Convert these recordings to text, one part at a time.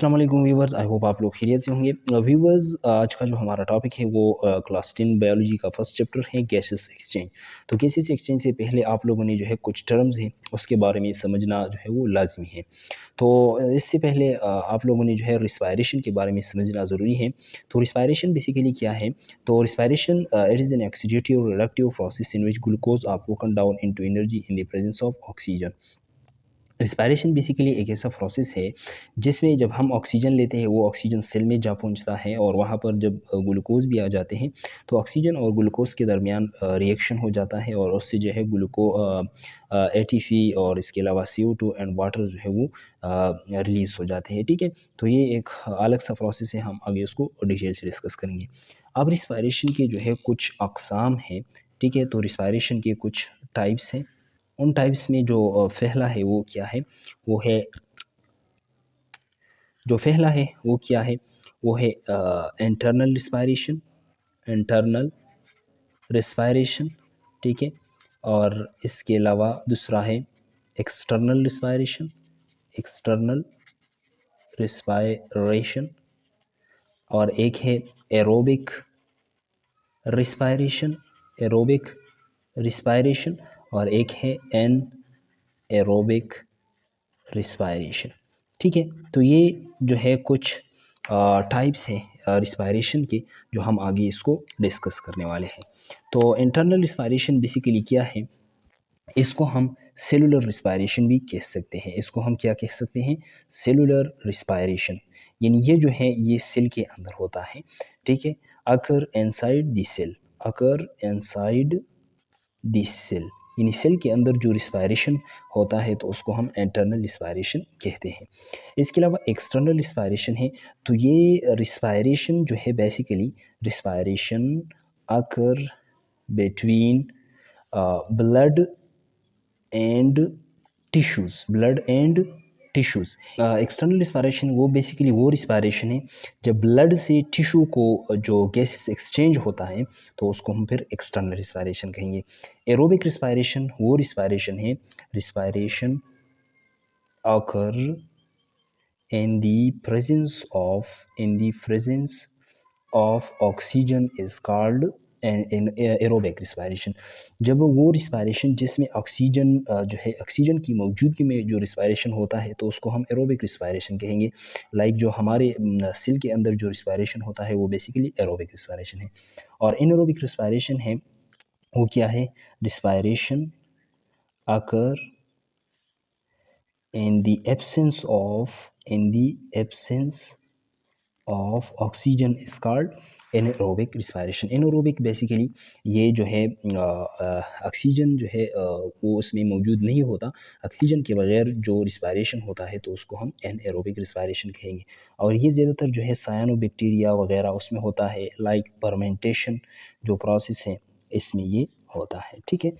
अस्सलाम वालेकुम viewers, I hope आप लोग खैरियत से होंगे। व्यूवर्स, आज का जो हमारा टॉपिक है वो क्लास 10 बायोलॉजी का फर्स्ट चैप्टर है गैसेस एक्सचेंज। तो गैसेस एक्सचेंज से पहले आप लोगों ने जो है कुछ टर्म्स हैं उसके बारे में समझना जो है वो लाजमी है। तो इससे पहले आप लोगों ने जो है रिस्पायरेशन के बारे में समझना ज़रूरी है। तो रिस्पायरेशन बेसिकली क्या है? तो respiration it is an oxidative reductive process in which glucose are broken down into energy in the presence of oxygen. Respiration basically एक ऐसा प्रोसेस है जिसमें जब हम ऑक्सीजन लेते हैं वो ऑक्सीजन सेल में जा पहुंचता है और वहाँ पर जब ग्लूकोज भी आ जाते हैं तो ऑक्सीजन और ग्लूकोज के दरमियान रिएक्शन हो जाता है और उससे जो है एटीपी और इसके अलावा CO2 एंड वाटर जो है वो रिलीज़ हो जाते हैं। ठीक है, तो ये एक अलग सा प्रोसेस है, हम आगे उसको डिटेल से डिस्कस करेंगे। अब रिस्पायरेशन के जो है कुछ अकसाम हैं। ठीक है, तो रिस्पायरेशन के कुछ टाइप्स हैं। उन टाइप्स में जो पहला है वो क्या है? वो है जो पहला है वो क्या है? वो है इंटरनल रिस्पायरेशन। इंटरनल रिस्पायरेशन, ठीक है। और इसके अलावा दूसरा है एक्सटर्नल रिस्पायरेशन। External respiration. और एक है एरोबिक रिस्पायरेशन। Aerobic respiration. और एक है एन एरोबिक रिस्पायरेशन। ठीक है, तो ये जो है कुछ टाइप्स हैं रिस्पायरेशन के जो हम आगे इसको डिस्कस करने वाले हैं। तो इंटरनल रिस्पायरेशन बेसिकली क्या है? इसको हम सेलुलर रिस्पायरेशन भी कह सकते हैं। इसको हम क्या कह सकते हैं? Cellular respiration. यानी ये जो है ये सेल के अंदर होता है। ठीक है, occur inside the cell. Occur inside this cell, यानी सेल के अंदर जो रिस्पायरेशन होता है तो उसको हम इंटरनल रिस्पायरेशन कहते हैं। इसके अलावा एक्सटर्नल रिस्पायरेशन है। तो ये रिस्पायरेशन जो है basically respiration occur between blood and tissues. Blood and tissues. External respiration वो बेसिकली वो रिस्पायरेशन है जब ब्लड से टिश्यू को जो गैसेस एक्सचेंज होता है तो उसको हम फिर एक्सटर्नल रिस्पायरेशन कहेंगे। एरोबिक रिस्पायरेशन वो रिस्पायरेशन है, respiration occur in the presence of oxygen is called an aerobic respiration। जब वो रिस्पायरेशन जिसमें ऑक्सीजन जो है ऑक्सीजन की मौजूदगी में जो रिस्पायरेशन होता है तो उसको हम एरोबिक रिस्पायरेशन कहेंगे। लाइक जो हमारे सेल के अंदर जो रिस्पायरेशन होता है वो बेसिकली एरोबिक रिस्पायरेशन है। और इनएरोबिक रिस्पायरेशन है वो क्या है? Respiration occur in the absence of oxygen is called anaerobic respiration। anaerobic basically ये जो है ऑक्सीजन जो है वो उसमें मौजूद नहीं होता। ऑक्सीजन के बगैर जो रिस्पायरेशन होता है तो उसको हम एनएरोबिक रिस्पायरेशन कहेंगे। और ये ज़्यादातर जो है साइनोबैक्टीरिया वगैरह उसमें होता है। लाइक फर्मेंटेशन जो प्रोसेस है इसमें ये होता है। ठीक है,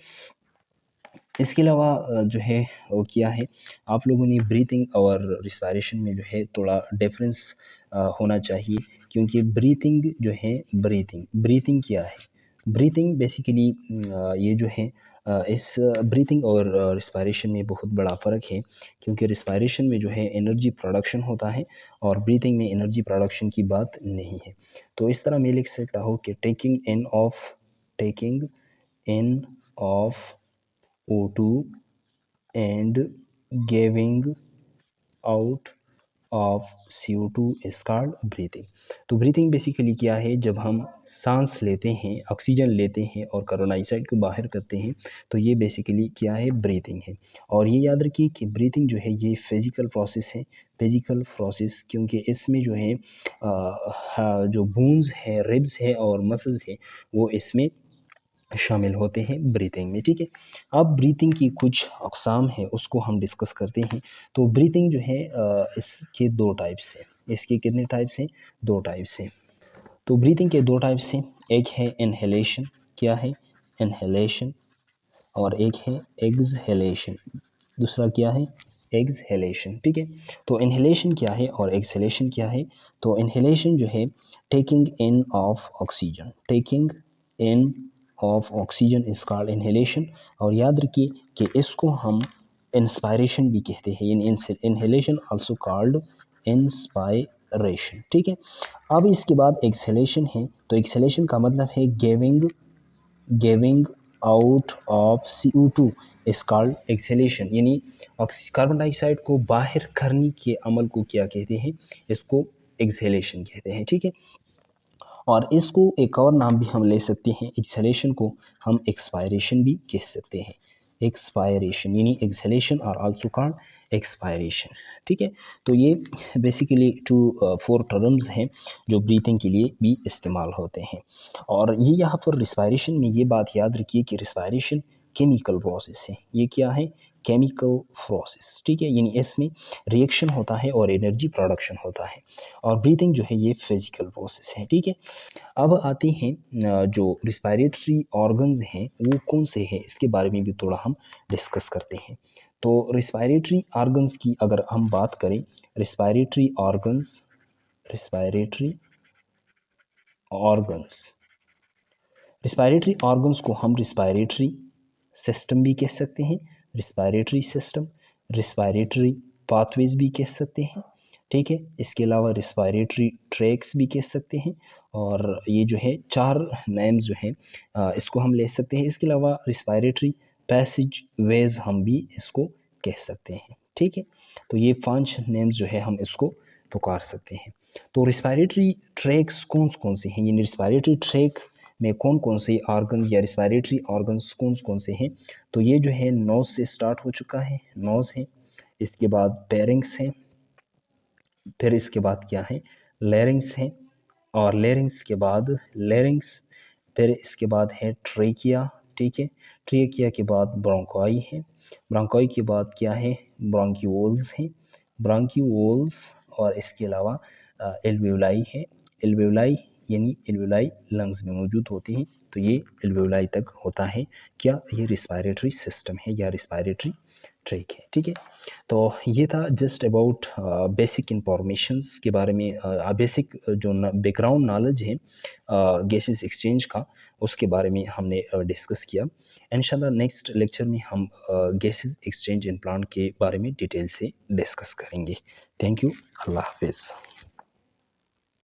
इसके अलावा जो है वो क्या है? आप लोगों ने ब्रीथिंग और रिस्पायरेशन में जो है थोड़ा डिफरेंस होना चाहिए, क्योंकि ब्रीथिंग जो है ब्रीथिंग क्या है? ब्रीथिंग बेसिकली ये जो है इस ब्रीथिंग और रिस्पायरेशन में बहुत बड़ा फ़र्क है, क्योंकि रिस्पायरेशन में जो है एनर्जी प्रोडक्शन होता है और ब्रीथिंग में एनर्जी प्रोडक्शन की बात नहीं है। तो इस तरह मैं लिख सकता हूँ कि taking in of O2 and giving out of CO2 is called breathing. तो ब्रीथिंग बेसिकली क्या है? जब हम सांस लेते हैं, ऑक्सीजन लेते हैं और कार्बन डाइऑक्साइड को बाहर करते हैं तो ये बेसिकली क्या है? ब्रीथिंग है। और ये याद रखिए कि ब्रीथिंग जो है ये फिज़िकल प्रोसेस है। फिज़िकल प्रोसेस क्योंकि इसमें जो है जो बोन्स है, रिब्स है और मसल्स है वो इसमें शामिल होते हैं ब्रीथिंग में। ठीक है, अब ब्रीथिंग की कुछ अक़साम है उसको हम डिस्कस करते हैं। तो ब्रीथिंग जो है इसके दो टाइप्स हैं। इसके कितने टाइप्स हैं? दो टाइप्स हैं। तो ब्रीथिंग के दो टाइप्स हैं। एक है इनहेलेशन। क्या है? इनहेलेशन। और एक है एक्सहेलेशन। दूसरा क्या है? एक्सहेलेशन। ठीक है, तो इनहेलेशन क्या है और एक्सहेलेशन क्या है? तो इनहेलेशन जो है taking in of oxygen. Taking in of oxygen is called inhalation. और याद रखिए कि इसको हम इंस्पायरेशन भी कहते हैं। इन इनहेलेशन आल्सो कॉल्ड इंस्पायरेशन, ठीक है। अब इसके बाद एक्सहेलेशन है, तो एक्सहेलेशन का मतलब है giving out of CO2 is called exhalation, यानी कार्बन डाइऑक्साइड को बाहर करने के अमल को क्या कहते हैं, इसको एक्सहेलेशन कहते हैं, ठीक है। और इसको एक और नाम भी हम ले सकते हैं, एक्सहेलेशन को हम एक्सपायरेशन भी कह सकते हैं। एक्सपायरेशन यानी एक्सहेलेशन और आल्सो कॉल्ड एक्सपायरेशन, ठीक है। तो ये बेसिकली 4 टर्म्स हैं जो ब्रीथिंग के लिए भी इस्तेमाल होते हैं। और ये यहाँ पर रिस्पायरेशन में ये बात याद रखिए कि रिस्पायरेशन केमिकल प्रोसेस है। ये क्या है, केमिकल प्रोसेस, ठीक है। यानी इसमें रिएक्शन होता है और एनर्जी प्रोडक्शन होता है। और ब्रीथिंग जो है ये फिजिकल प्रोसेस है, ठीक है। अब आते हैं जो रिस्पायरेटरी ऑर्गन्स हैं वो कौन से हैं, इसके बारे में भी थोड़ा हम डिस्कस करते हैं। तो रिस्पायरेटरी ऑर्गन्स की अगर हम बात करें, respiratory organs respiratory organs respiratory organs को हम रिस्पायरेटरी सिस्टम भी कह सकते हैं, रिस्पायरेटरी सिस्टम, रिस्पायरेटरी पाथवेज भी कह सकते हैं, ठीक है। इसके अलावा रिस्पायरेटरी ट्रैक्स भी कह सकते हैं। और ये जो है 4 नेम्स जो हैं इसको हम ले सकते हैं। इसके अलावा रिस्पायरेटरी पैसेज वेज हम भी इसको कह सकते हैं, ठीक है। तो ये 5 नेम्स जो है हम इसको पुकार सकते हैं। तो रिस्पायरेटरी ट्रैक्स कौन कौन से हैं, यानी रिस्पायरेटरी ट्रैक में कौन कौन से ऑर्गन्स या रिस्पायरेटरी ऑर्गन्स कौन कौन से हैं, तो ये जो है नोज से स्टार्ट हो चुका है, नोज है। इसके बाद पेरिंग्स है, फिर इसके बाद क्या है, लेरिंग्स है। और लेरिंग्स के बाद लेरिंग्स, फिर इसके बाद है ट्रेकिया, ठीक है। ट्रेकिया के बाद ब्रोंकाई है, ब्रोंकाई के बाद क्या है, ब्रोंक्यूल्स है, ब्रोंक्यूल्स। और इसके अलावा एल्वेओलाई है, एल्वेओलाई यानी एल्वेओलाई लंग्स में मौजूद होती हैं। तो ये एल्वेओलाई तक होता है क्या, ये रिस्पायरेटरी सिस्टम है या रिस्पायरेटरी ट्रैक है, ठीक है। तो ये था जस्ट अबाउट बेसिक इंफॉर्मेशंस के बारे में, बेसिक जो बैकग्राउंड नॉलेज है गैसेस एक्सचेंज का, उसके बारे में हमने डिस्कस किया। इंशाल्लाह नेक्स्ट लेक्चर में हम गैसेस एक्सचेंज एंड प्लांट के बारे में डिटेल से डिस्कस करेंगे। थैंक यू, अल्लाह हाफिज़।